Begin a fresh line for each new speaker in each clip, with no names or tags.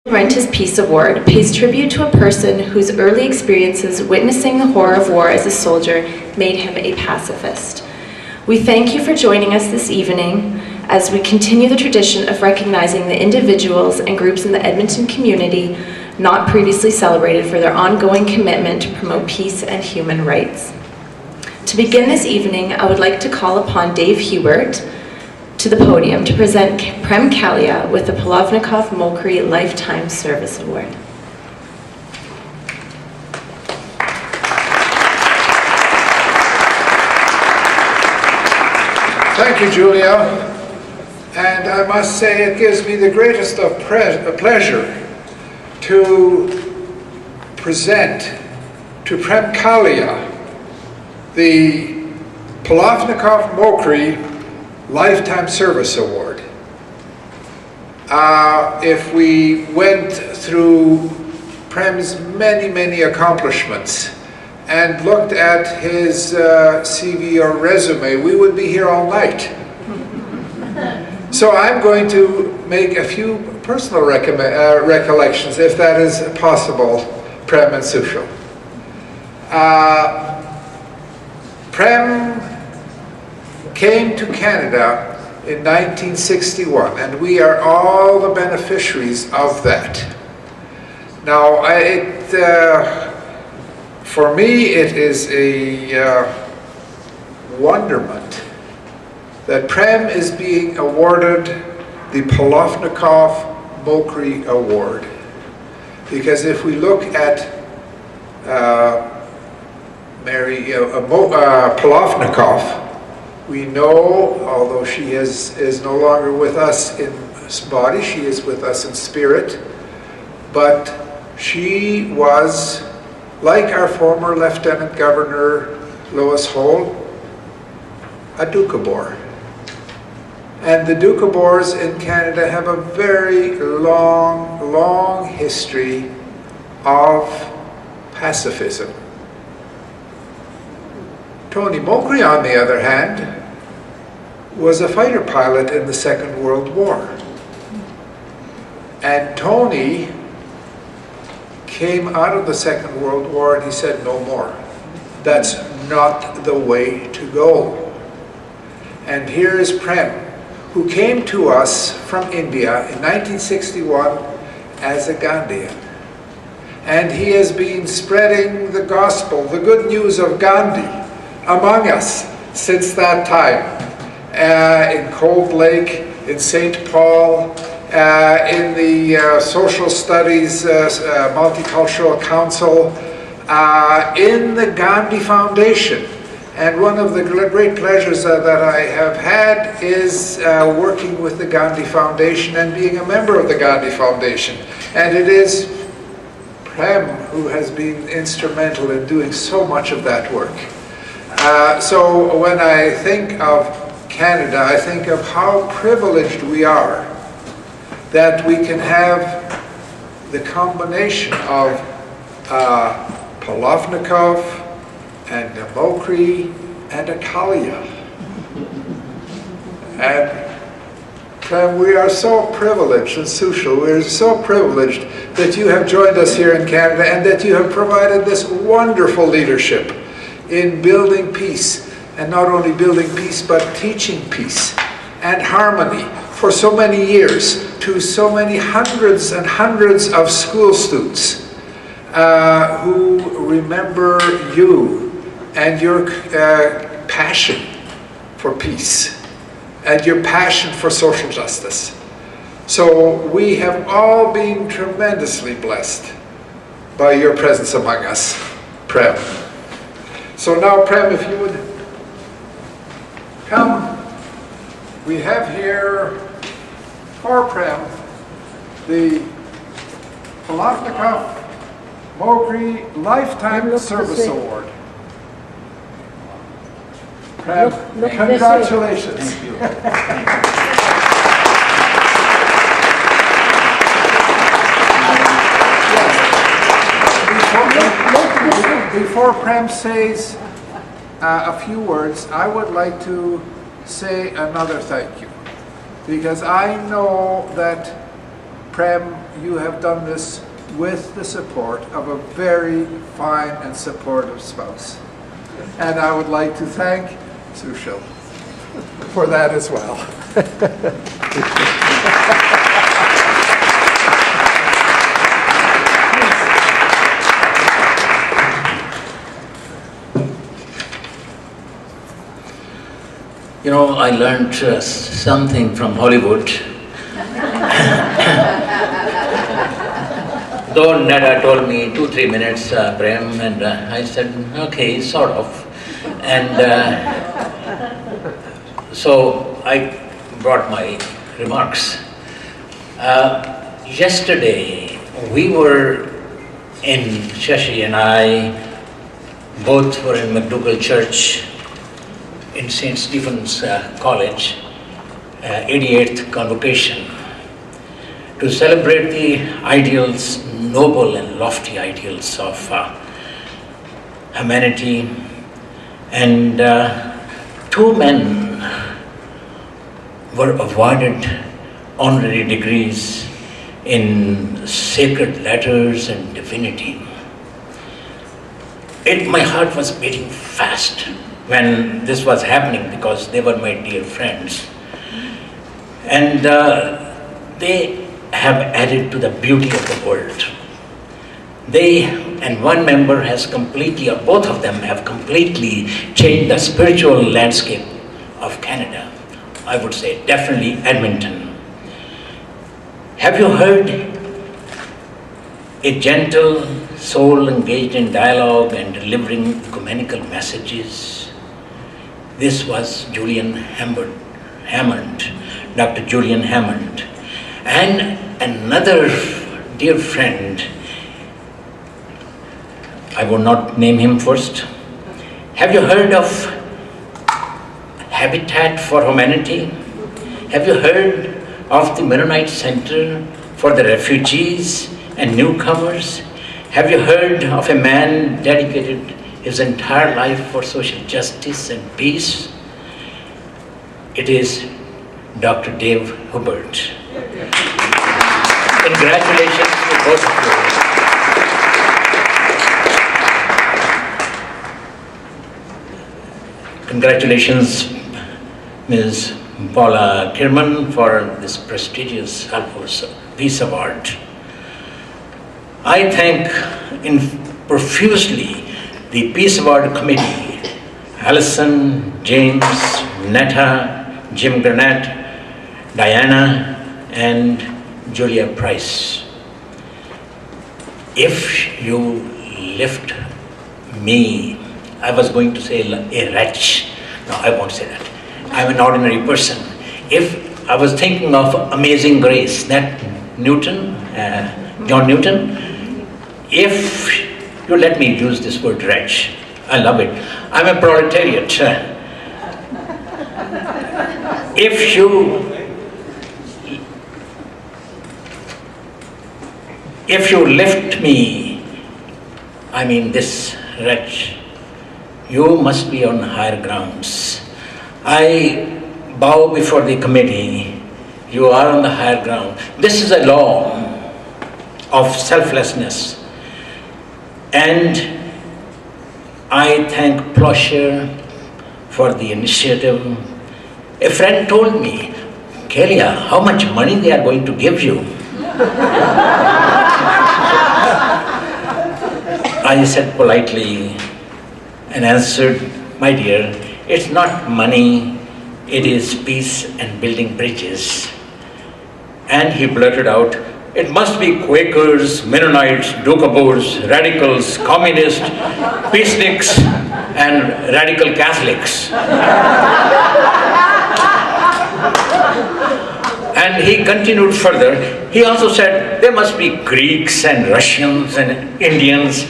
Prelorentzos Peace Award pays tribute to a person whose early experiences witnessing the horror of war as a soldier made him a pacifist. We thank you for joining us this evening as we continue the tradition of recognizing the individuals and groups in the Edmonton community not previously celebrated for their ongoing commitment to promote peace and human rights. To begin this evening, I would like to call upon Dave Hubert to the podium to present Prem Kalia with the Polovnikoff-Mokry Lifetime Service Award.
Thank you, Julia. And I must say it gives me the greatest of pleasure to present to Prem Kalia the Polovnikoff-Mokry Lifetime Service Award. If we went through Prem's many accomplishments and looked at his CV or resume, we would be here all night. So I'm going to make a few personal recollections, if that is possible, Prem and Sushil. Prem came to Canada in 1961, and we are all the beneficiaries of that. Now, for me, it is a wonderment that Prem is being awarded the Polovnikoff-Mokry Award. Because if we look at Polovnikoff, we know, although she is no longer with us in body, she is with us in spirit, but she was, like our former Lieutenant Governor Lois Hole, a Doukhobor. And the Doukhobors in Canada have a very long history of pacifism. Tony Mokry, on the other hand, was a fighter pilot in the Second World War. And Tony came out of the Second World War and he said, no more. That's not the way to go. And here is Prem, who came to us from India in 1961 as a Gandhian. And he has been spreading the gospel, the good news of Gandhi, among us since that time. In Cold Lake, in St. Paul, in the Social Studies Multicultural Council, in the Gandhi Foundation. And one of the great pleasures that I have had is working with the Gandhi Foundation and being a member of the Gandhi Foundation. And it is Prem who has been instrumental in doing so much of that work. So when I think of Canada, I think of how privileged we are that we can have the combination of Polovnikoff and a Mokry and a Kalia. And Prem, we are so privileged, and Sushil, we are so privileged that you have joined us here in Canada and that you have provided this wonderful leadership in building peace, and not only building peace, but teaching peace and harmony for so many years to so many hundreds and hundreds of school students who remember you and your passion for peace and your passion for social justice. So we have all been tremendously blessed by your presence among us, Prem. So now, Prem, if you would come, we have here for Prem the Polovnikoff-Mokry Lifetime Service Award. Prem, congratulations.
Thank you.
Before Prem says a few words, I would like to say another thank you, because I know that Prem, you have done this with the support of a very fine and supportive spouse. And I would like to thank Sushil for that as well.
You know, I learned something from Hollywood. Though Nada told me 2-3 minutes, Prem, and I said, okay, sort of. And so I brought my remarks. Yesterday, we were in, Shashi and I, both were in McDougall Church in St. Stephen's College, 88th Convocation, to celebrate the ideals, noble and lofty ideals of humanity. And 2 men were awarded honorary degrees in sacred letters and divinity. My heart was beating fast when this was happening because they were my dear friends. And they have added to the beauty of the world. They and one member has completely, or both of them have completely changed the spiritual landscape of Canada. I would say definitely Edmonton. Have you heard a gentle soul engaged in dialogue and delivering ecumenical messages? This was Julian Hammond, Dr. Julian Hammond. And another dear friend, I will not name him first. Have you heard of Habitat for Humanity? Have you heard of the Mennonite Center for the Refugees and Newcomers? Have you heard of a man dedicated his entire life for social justice and peace? It is Dr. Dave Hubert. Congratulations to both of you. Congratulations, Ms. Paula Kirman, for this prestigious Salvos Peace Award. I thank profusely the Peace Award Committee, Alison, James, Netta, Jim Granat, Diana, and Julia Price. If you lift me, I was going to say a wretch. No, I won't say that. I'm an ordinary person. If I was thinking of Amazing Grace, that Newton, John Newton, if you let me use this word wretch, I love it. I'm a proletariat. If you lift me, I mean this wretch, you must be on higher grounds. I bow before the committee. You are on the higher ground. This is a law of selflessness. And I thank Ploughshare for the initiative. A friend told me, Kalia, how much money they are going to give you? I said politely and answered, my dear, it's not money, it is peace and building bridges. And he blurted out, it must be Quakers, Mennonites, Doukhobors, radicals, communists, peaceniks, and radical Catholics. And he continued further. He also said, there must be Greeks and Russians and Indians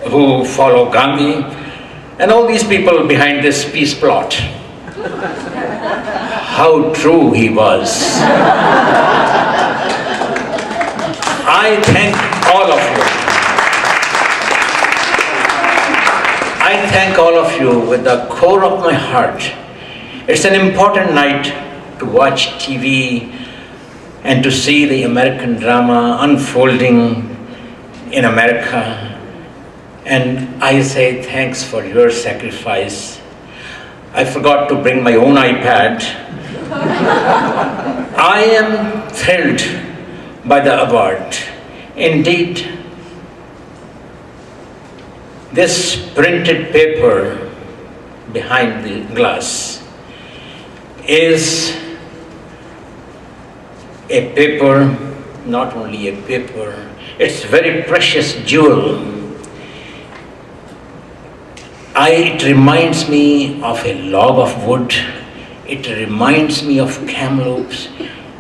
who follow Gandhi, and all these people behind this peace plot. How true he was. I thank all of you. I thank all of you with the core of my heart. It's an important night to watch TV and to see the American drama unfolding in America. And I say thanks for your sacrifice. I forgot to bring my own iPad. I am thrilled by the award. Indeed, this printed paper behind the glass is a paper, not only a paper, it's a very precious jewel. It reminds me of a log of wood, it reminds me of Kamloops,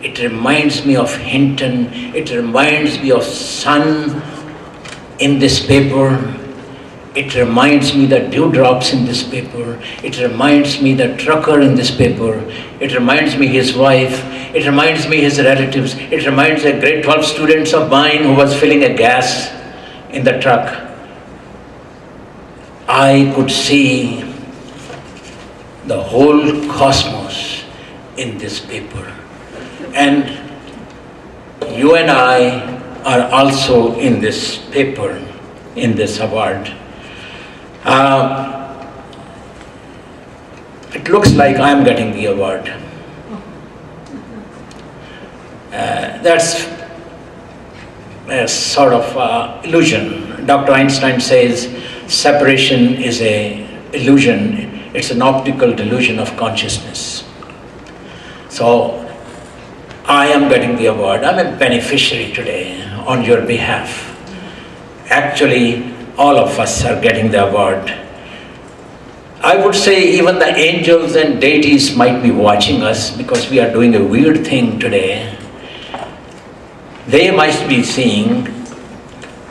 it reminds me of Hinton, it reminds me of sun in this paper, it reminds me the dewdrops in this paper, it reminds me the trucker in this paper, it reminds me his wife, it reminds me his relatives, it reminds the grade 12 students of mine who was filling a gas in the truck. I could see the whole cosmos in this paper. And you and I are also in this paper, in this award. It looks like I'm getting the award. That's a sort of illusion. Dr. Einstein says separation is an illusion. It's an optical delusion of consciousness. So I am getting the award. I'm a beneficiary today on your behalf. Actually, all of us are getting the award. I would say even the angels and deities might be watching us because we are doing a weird thing today. They must be seeing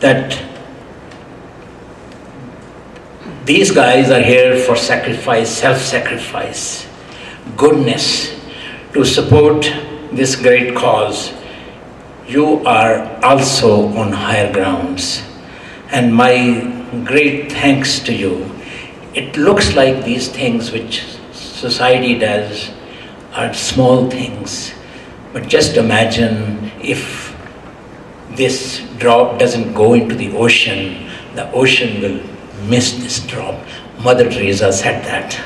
that these guys are here for sacrifice, self-sacrifice, goodness, to support this great cause. You are also on higher grounds. And my great thanks to you. It looks like these things which society does are small things, but just imagine if this drop doesn't go into the ocean will miss this drop. Mother Teresa said that.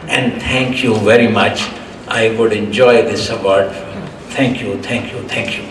And thank you very much. I would enjoy this award. Thank you, thank you, thank you.